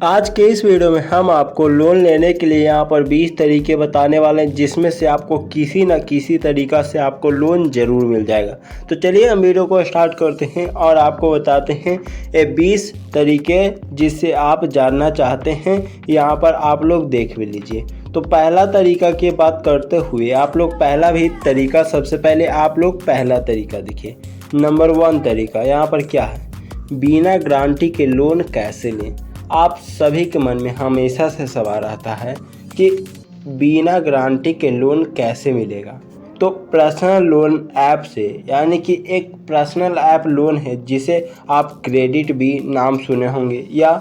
आज के इस वीडियो में हम आपको लोन लेने के लिए यहाँ पर 20 तरीके बताने वाले हैं, जिसमें से आपको किसी न किसी तरीका से आपको लोन ज़रूर मिल जाएगा। तो चलिए हम वीडियो को स्टार्ट करते हैं और आपको बताते हैं ये 20 तरीके जिससे आप जानना चाहते हैं। यहाँ पर आप लोग देख भी लीजिए। तो पहला तरीका की बात करते हुए आप लोग पहला भी तरीका, सबसे पहले आप लोग पहला तरीका देखिए। नंबर 1 तरीका यहाँ पर क्या है, बिना गारंटी के लोन कैसे लें। आप सभी के मन में हमेशा से सवाल आता है कि बिना गारंटी के लोन कैसे मिलेगा। तो पर्सनल लोन ऐप से, यानी कि एक पर्सनल ऐप लोन है जिसे आप क्रेडिट भी नाम सुने होंगे या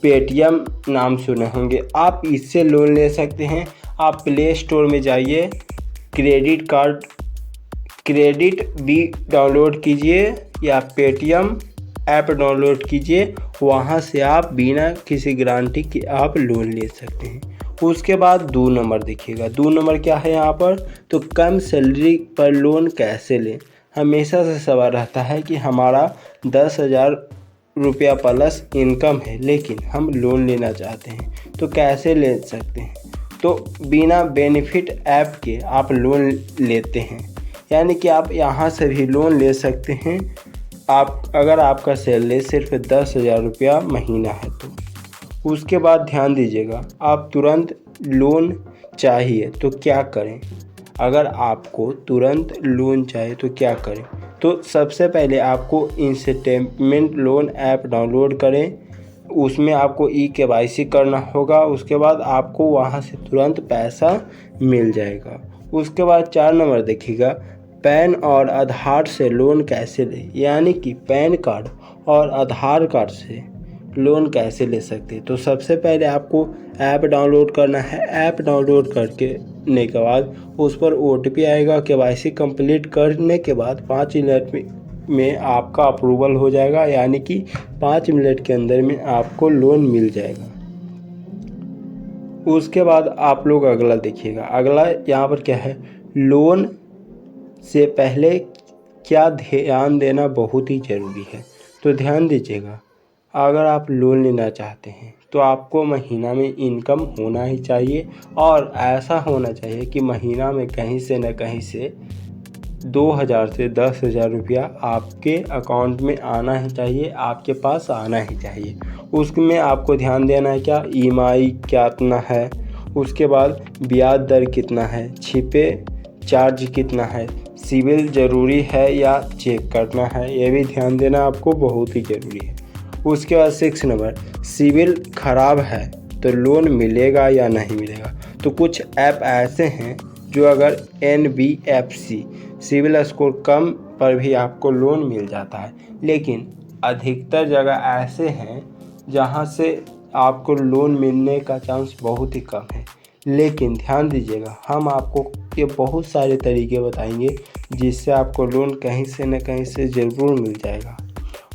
पेटीएम नाम सुने होंगे, आप इससे लोन ले सकते हैं। आप प्ले स्टोर में जाइए, क्रेडिट भी डाउनलोड कीजिए या पेटीएम ऐप डाउनलोड कीजिए, वहाँ से आप बिना किसी गारंटी के आप लोन ले सकते हैं। उसके बाद 2 नंबर देखिएगा। 2 नंबर क्या है यहाँ पर, तो कम सैलरी पर लोन कैसे लें। हमेशा से सवाल रहता है कि हमारा 10,000 रुपया प्लस इनकम है, लेकिन हम लोन लेना चाहते हैं, तो कैसे ले सकते हैं। तो बिना बेनिफिट ऐप के आप लोन लेते हैं, यानी कि आप यहाँ से भी लोन ले सकते हैं। अगर आपका सैलरी सिर्फ 10,000 रुपया महीना है तो। उसके बाद ध्यान दीजिएगा, आप तुरंत लोन चाहिए तो क्या करें। अगर आपको तुरंत लोन चाहिए तो क्या करें, तो सबसे पहले आपको इंस्टेटमेंट लोन ऐप डाउनलोड करें। उसमें आपको KYC करना होगा। उसके बाद आपको वहां से तुरंत पैसा मिल जाएगा। उसके बाद 4 नंबर देखिएगा, पैन और आधार से लोन कैसे लें, यानी कि पैन कार्ड और आधार कार्ड से लोन कैसे ले सकते हैं। तो सबसे पहले आपको ऐप डाउनलोड करना है। ऐप डाउनलोड करने के बाद उस पर OTP आएगा। KYC कंप्लीट करने के बाद 5 मिनट में आपका अप्रूवल हो जाएगा, यानी कि 5 मिनट के अंदर में आपको लोन मिल जाएगा। उसके बाद आप लोग अगला देखिएगा। अगला यहाँ पर क्या है, लोन से पहले क्या ध्यान देना बहुत ही ज़रूरी है। तो ध्यान दीजिएगा, अगर आप लोन लेना चाहते हैं तो आपको महीना में इनकम होना ही चाहिए, और ऐसा होना चाहिए कि महीना में कहीं से न कहीं से 2,000 से 10,000 रुपया आपके अकाउंट में आना ही चाहिए, आपके पास आना ही चाहिए। उसमें आपको ध्यान देना है क्या, EMI कितना है, उसके बाद ब्याज दर कितना है, छिपे चार्ज कितना है, सिविल ज़रूरी है या चेक करना है, ये भी ध्यान देना आपको बहुत ही ज़रूरी है। उसके बाद 6 नंबर, सिविल ख़राब है तो लोन मिलेगा या नहीं मिलेगा। तो कुछ ऐप ऐसे हैं जो अगर NBFC सिविल स्कोर कम पर भी आपको लोन मिल जाता है, लेकिन अधिकतर जगह ऐसे हैं जहां से आपको लोन मिलने का चांस बहुत ही कम है। लेकिन ध्यान दीजिएगा, हम आपको ये बहुत सारे तरीके बताएंगे जिससे आपको लोन कहीं से न कहीं से ज़रूर मिल जाएगा,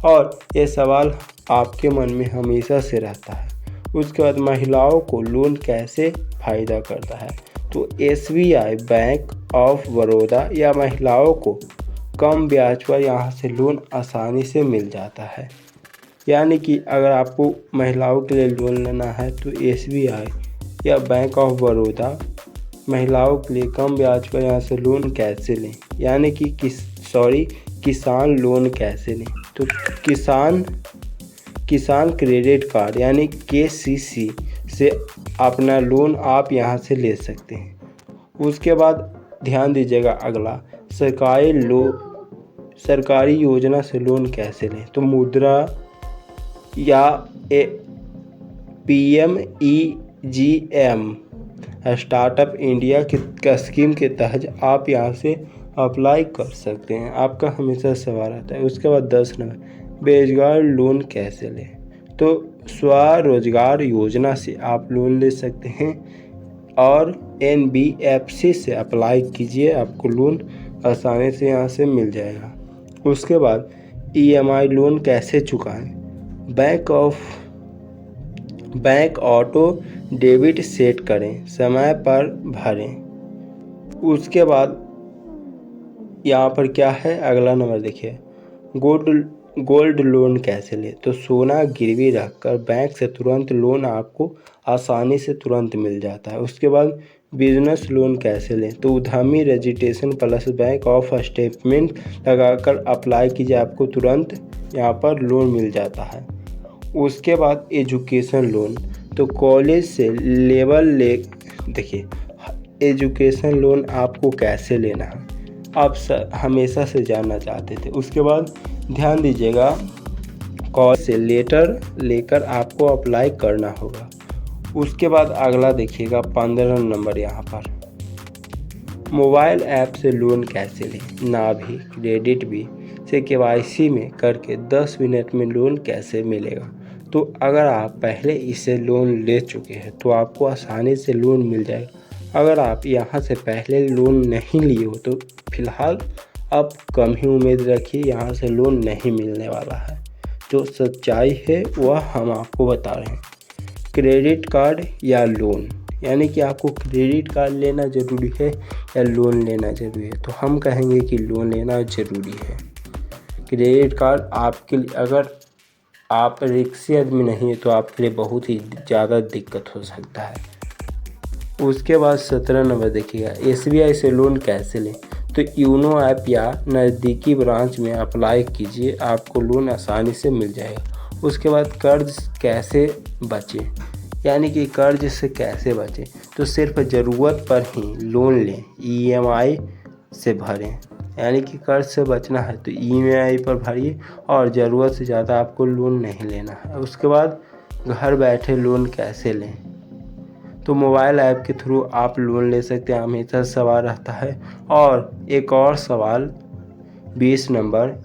और ये सवाल आपके मन में हमेशा से रहता है। उसके बाद महिलाओं को लोन कैसे फ़ायदा करता है, तो SBI बैंक ऑफ बड़ौदा या महिलाओं को कम ब्याज पर यहाँ से लोन आसानी से मिल जाता है। यानी कि अगर आपको महिलाओं के लिए लोन लेना है तो SBI या बैंक ऑफ बड़ौदा महिलाओं के लिए कम ब्याज पर यहाँ से लोन कैसे लें, यानी कि किसान लोन कैसे लें। तो किसान क्रेडिट कार्ड यानी KCC से अपना लोन आप यहाँ से ले सकते हैं। उसके बाद ध्यान दीजिएगा, अगला सरकारी योजना से लोन कैसे लें। तो मुद्रा या PMEGM स्टार्टअप इंडिया की स्कीम के तहत आप यहाँ से अप्लाई कर सकते हैं। आपका हमेशा सवाल आता है। उसके बाद 10 नंबर, बेरोजगार लोन कैसे लें। तो स्वरोजगार योजना से आप लोन ले सकते हैं और NBFC से अप्लाई कीजिए, आपको लोन आसानी से यहाँ से मिल जाएगा। उसके बाद EMI लोन कैसे चुकाएं। बैंक ऑटो डेबिट सेट करें, समय पर भरें। उसके बाद यहाँ पर क्या है, अगला नंबर देखिए, गोल्ड लोन कैसे लें? तो सोना गिरवी रखकर बैंक से तुरंत लोन आपको आसानी से तुरंत मिल जाता है। उसके बाद बिजनेस लोन कैसे लें? तो उद्यमी registration plus bank of statement लगाकर अप्लाई कीजिए, आपको तुरंत यहाँ पर लोन मिल जाता है। उसके बाद एजुकेशन लोन, तो कॉलेज से देखिए एजुकेशन लोन आपको कैसे लेना है, आप हमेशा से जानना चाहते थे। उसके बाद ध्यान दीजिएगा, कॉलेज से लेटर लेकर आपको अप्लाई करना होगा। उसके बाद अगला देखिएगा 15 नंबर, यहाँ पर मोबाइल ऐप से लोन कैसे लें? नाभी क्रेडिट भी से KYC में करके 10 मिनट में लोन कैसे मिलेगा? तो अगर आप पहले इसे लोन ले चुके हैं तो आपको आसानी से लोन मिल जाएगा। अगर आप यहाँ से पहले लोन नहीं लिए हो तो फिलहाल आप कम ही उम्मीद रखिए, यहाँ से लोन नहीं मिलने वाला है। जो सच्चाई है वह हम आपको बता रहे हैं। क्रेडिट कार्ड या लोन, यानी कि आपको क्रेडिट कार्ड लेना ज़रूरी है या लोन लेना ज़रूरी है? तो हम कहेंगे कि लोन लेना ज़रूरी है। क्रेडिट कार्ड आपके लिए, अगर आप रिक्शे आदमी नहीं है तो आपके लिए बहुत ही ज़्यादा दिक्कत हो सकता है। उसके बाद 17 नंबर देखिएगा, SBI से लोन कैसे लें? तो यूनो ऐप या नज़दीकी ब्रांच में अप्लाई कीजिए, आपको लोन आसानी से मिल जाएगा। उसके बाद कर्ज कैसे बचें, यानी कि कर्ज से कैसे बचें? तो सिर्फ ज़रूरत पर ही लोन लें, EMI से भरें, यानी कि कर्ज से बचना है तो EMI पर भरिए और ज़रूरत से ज़्यादा आपको लोन नहीं लेना है। उसके बाद घर बैठे लोन कैसे लें? तो मोबाइल ऐप के थ्रू आप लोन ले सकते हैं, हमेशा सवाल रहता है। और एक और सवाल 20 नंबर,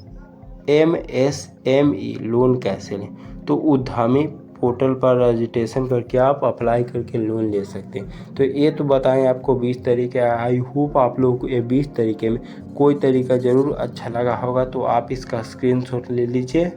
MSME लोन कैसे लें? तो उद्यमी पोर्टल पर रजिस्ट्रेशन करके आप अप्लाई करके लोन ले सकते हैं। तो ये तो बताएं आपको 20 तरीके। आई होप आप लोगों को ये 20 तरीके में कोई तरीका ज़रूर अच्छा लगा होगा, तो आप इसका स्क्रीनशॉट ले लीजिए।